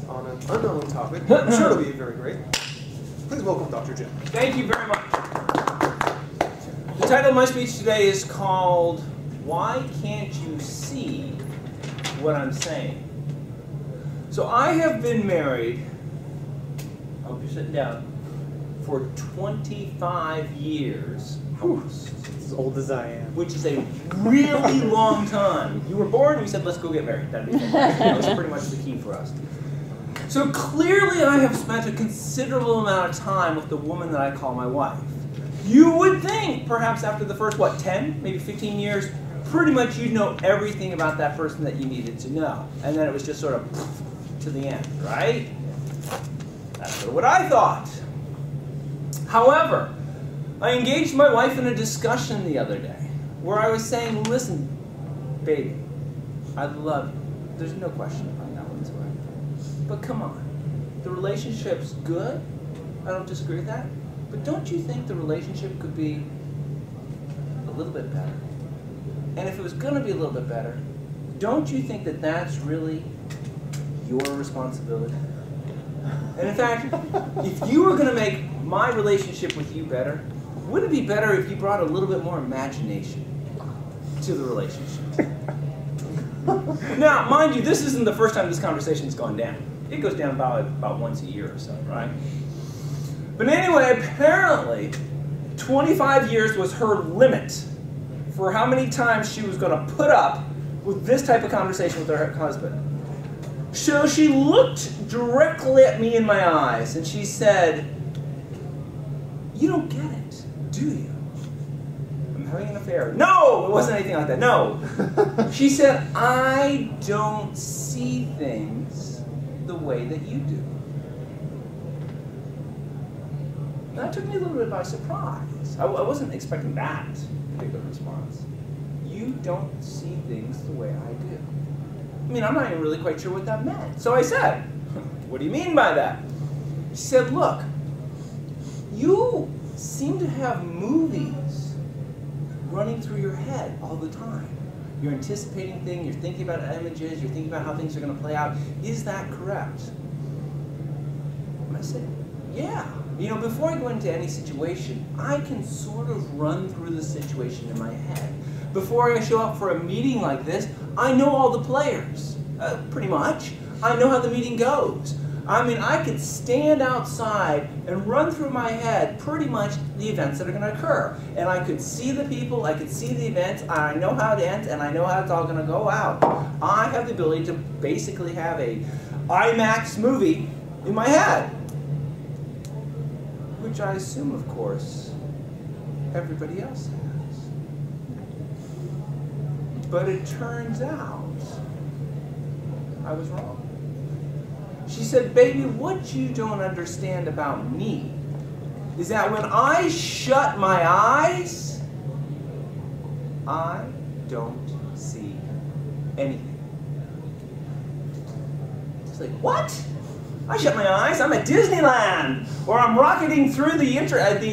on an unknown topic. I'm sure it'll be very great. Please welcome Dr. Jim. Thank you very much. The title of my speech today is called, Why Can't You See What I'm Saying? So I have been married, I hope you're sitting down, for 25 years. As old as I am. Which is a really long time. You were born, we said, let's go get married. That'd be fantastic. That was pretty much the key for us. So clearly I have spent a considerable amount of time with the woman that I call my wife. You would think, perhaps after the first, 10, maybe 15 years, pretty much you'd know everything about that person that you needed to know. And then it was just sort of to the end, right? That's sort of what I thought. However, I engaged my wife in a discussion the other day where I was saying, listen, baby, I love you. There's no question about that whatsoever. But come on, the relationship's good. I don't disagree with that. But don't you think the relationship could be a little bit better? And if it was going to be a little bit better, don't you think that that's really your responsibility? And in fact, if you were going to make my relationship with you better, wouldn't it be better if you brought a little bit more imagination to the relationship? Now, mind you, this isn't the first time this conversation's gone down. It goes down about once a year or so, right? But anyway, apparently, 25 years was her limit for how many times she was going to put up with this type of conversation with her husband. So she looked directly at me in my eyes and she said, "You don't get it, do you? I'm having an affair." No, it wasn't anything like that, no. She said, "I don't see things the way that you do." And that took me a little bit by surprise. I wasn't expecting that particular response. You don't see things the way I do. I mean, I'm not even really quite sure what that meant. So I said, "What do you mean by that?" She said, "Look, you seem to have movies running through your head all the time. You're anticipating things, you're thinking about images, you're thinking about how things are going to play out. Is that correct?" And I said, "Yeah. You know, before I go into any situation, I can sort of run through the situation in my head. Before I show up for a meeting like this, I know all the players, pretty much. I know how the meeting goes. I mean, I could stand outside and run through my head pretty much the events that are going to occur. And I could see the people, I could see the events, I know how it ends, and I know how it's all going to go out. I have the ability to basically have a IMAX movie in my head. Which I assume, of course, everybody else has. But it turns out I was wrong. She said, "Baby, what you don't understand about me is that when I shut my eyes, I don't see anything." It's like, what? I shut my eyes, I'm at Disneyland, or I'm rocketing through the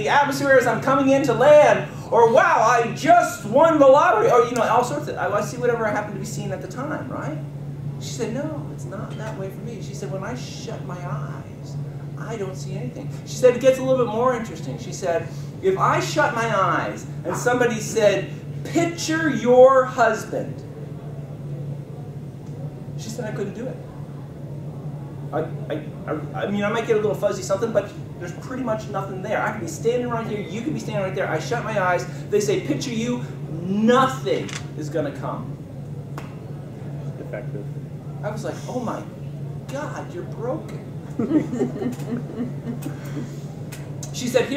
atmosphere as I'm coming into land, or wow, I just won the lottery, or you know, all sorts of, I see whatever I happen to be seeing at the time, right? She said, "No, it's not that way for me." She said, "When I shut my eyes, I don't see anything." She said, it gets a little bit more interesting. She said, if I shut my eyes and somebody said, "Picture your husband," she said, I couldn't do it. I mean, I might get a little fuzzy something, but there's pretty much nothing there. I could be standing right here, you could be standing right there. I shut my eyes, they say, "Picture you," nothing is going to come. Defective. I was like, oh my God, you're broken. She said,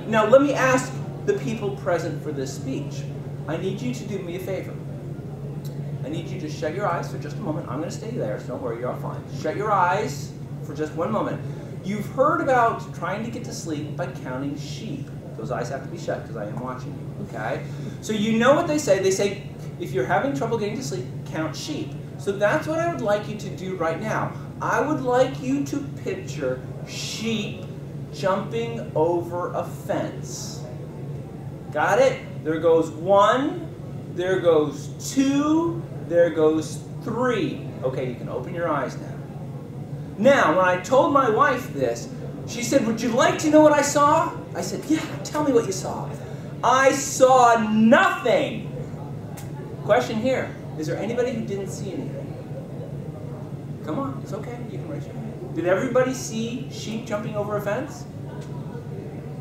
now let me ask the people present for this speech. I need you to do me a favor. I need you to shut your eyes for just a moment. I'm going to stay there, so don't worry, you're all fine. Shut your eyes for just one moment. You've heard about trying to get to sleep by counting sheep. Those eyes have to be shut because I am watching you, okay? So you know what they say. They say, if you're having trouble getting to sleep, count sheep. So that's what I would like you to do right now. I would like you to picture sheep jumping over a fence. Got it? There goes 1, there goes 2, there goes 3. Okay, you can open your eyes now. Now, when I told my wife this, she said, would you like to know what I saw? I said, yeah, tell me what you saw. I saw nothing. Question here, is there anybody who didn't see anything? Come on, it's okay, you can raise your hand. Did everybody see sheep jumping over a fence?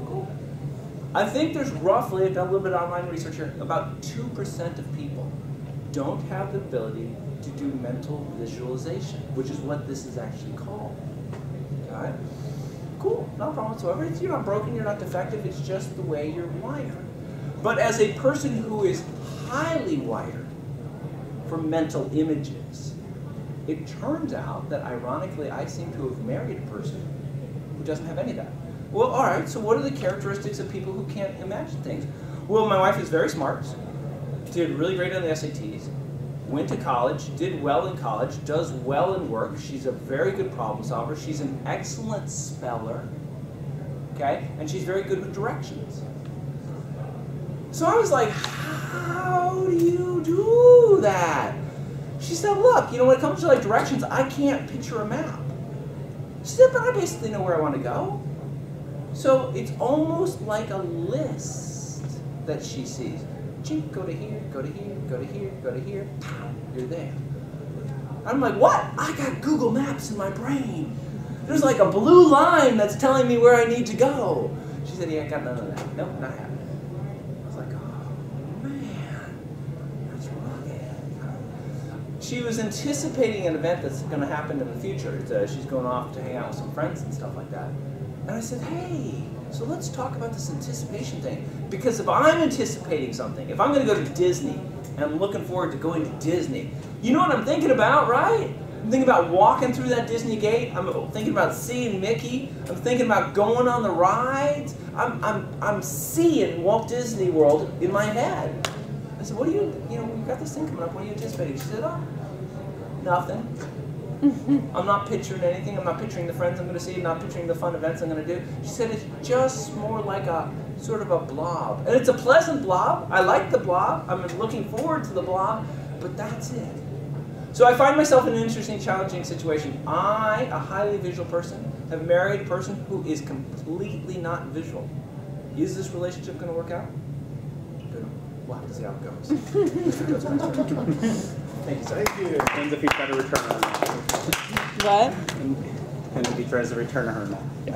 Cool. I think there's roughly, I've done a little bit of online research here, about 2% of people don't have the ability to do mental visualization, which is what this is actually called. Okay? Cool, no problem whatsoever. You're not broken, you're not defective, it's just the way you're wired. But as a person who is highly wired for mental images, it turns out that ironically I seem to have married a person who doesn't have any of that. Well, all right, so what are the characteristics of people who can't imagine things? Well, my wife is very smart, did really great on the SATs, went to college, did well in college, does well in work, she's a very good problem solver, she's an excellent speller, okay, and she's very good with directions. So I was like, how do you do that? She said, look, you know, when it comes to like directions, I can't picture a map. She said, but I basically know where I want to go. So it's almost like a list that she sees. Gee, go to here, go to here, go to here, go to here, pow, you're there. I'm like, what? I got Google Maps in my brain. There's like a blue line that's telling me where I need to go. She said, yeah, I got none of that. Nope, not happening. She was anticipating an event that's going to happen in the future. She's going off to hang out with some friends and stuff like that. And I said, hey, so let's talk about this anticipation thing. Because if I'm anticipating something, if I'm going to go to Disney, and I'm looking forward to going to Disney, you know what I'm thinking about, right? I'm thinking about walking through that Disney gate. I'm thinking about seeing Mickey. I'm thinking about going on the rides. I'm seeing Walt Disney World in my head. I said, what do you know, we've got this thing coming up, what are you anticipating? She said, oh, nothing. I'm not picturing anything. I'm not picturing the friends I'm going to see. I'm not picturing the fun events I'm going to do. She said, it's just more like a, sort of a blob. And it's a pleasant blob. I like the blob. I'm looking forward to the blob, but that's it. So I find myself in an interesting, challenging situation. I, a highly visual person, have married a person who is completely not visual. Is this relationship going to work out? We'll have to see how it goes. Thank you, sir. Thank you. Depends if he tries to return or not. What? And if he tries to return her or not. Yeah,